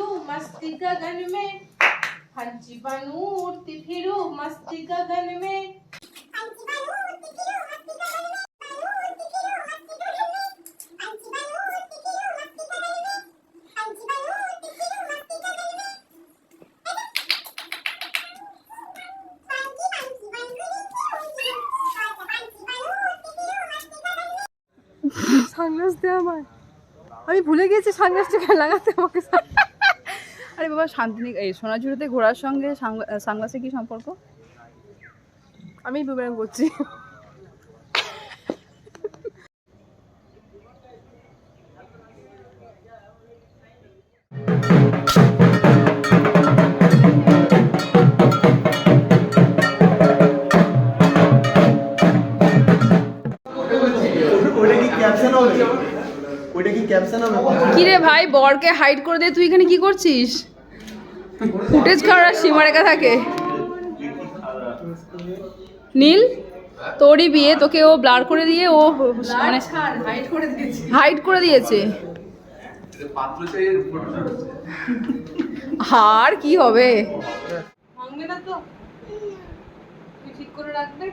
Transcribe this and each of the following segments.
फिरू मस्ती गगन में, हंसी बनू उड़ती फिरू मस्ती गगन में। সানগ্লাস দে আমায়, আমি ভুলে গেছি সানগ্লাসটা লাগাতে আমাকে। আরে বাবা, শান্তিনিকেতন এই সোনাঝুরিতে ঘোরার সঙ্গে সানগ্লাসের কি সম্পর্ক? আমি বুমেরাং করছি। কিরে ভাই, বরকে হাইড করে দিয়ে তুই এখানে কি করছিস? ফুটেজ করার সীমারেখা থাকে। নীল, তোরই বিয়ে, তোকে ও ব্লার করে দিয়ে ও মানে হাইড করে দিয়েছে। আর কি হবে? ভাঙবে না তো? তুই ঠিক করে রাখবে,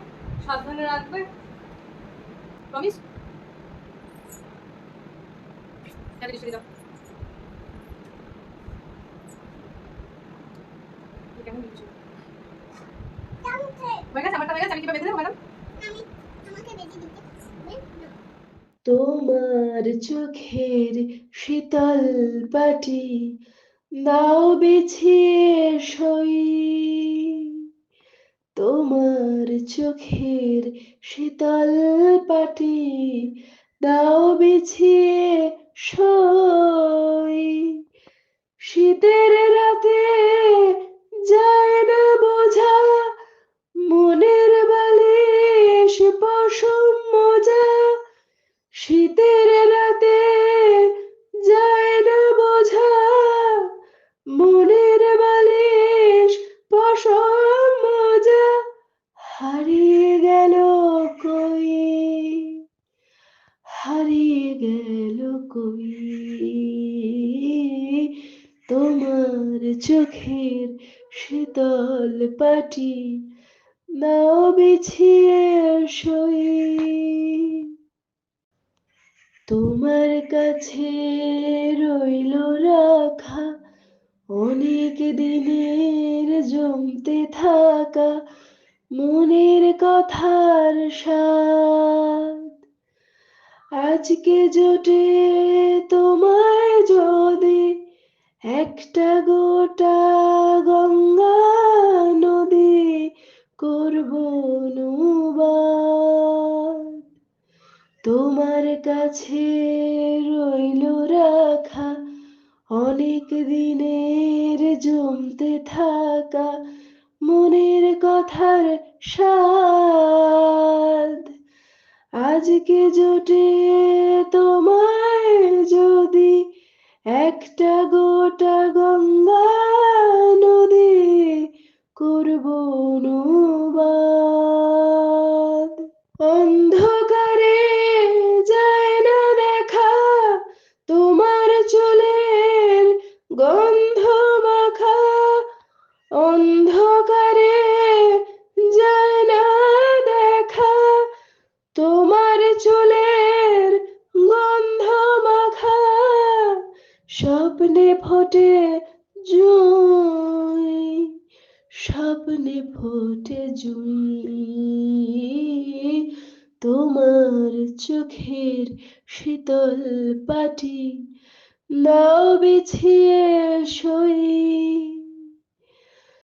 সাবধানে রাখবে, প্রমিস? তোমার চোখের শীতল পাটি দাও বিছিয়ে সই, তোমার চোখের শীতল পাটি দাও বিছিয়ে সই, শীতের রাতে যায় না বোঝা মনের বালিশ পশম মোজা, শীতের রাতে যায় না বোঝা মনের বালিশ পশম মোজা, হারিয়ে গেল কই, হারিয়ে গেল কই, তোমার চোখের শীতল পাটি দাও বিছিয়ে সই, তোমার কাছে রইল রাখা অনেক দিনের জমতে থাকা মনের কথার স্বাদ, আজকে জোটে তোমায় যদি একটা গোটা গঙ্গা নদী করব অনুবাদ, তোমার কাছে রইল রাখা অনেক দিনের জমতে থাকা মনের কথার স্বাদ, আজকে জোটে তোমায় যদি একটা গোটা গঙ্গা নদী করব অনুবাদ, অন্ধকারে যায় না দেখা তোমার চুলের গন্ধ মাখা, অন্ধকারে যায় না দেখা তোমার চুলের গন্ধ মাখা, স্বপ্নে ফোটে জুঁই, স্বপ্নে ফোটে জুঁই, তোমার চোখের শীতল পাটি দাও বিছিয়ে সই।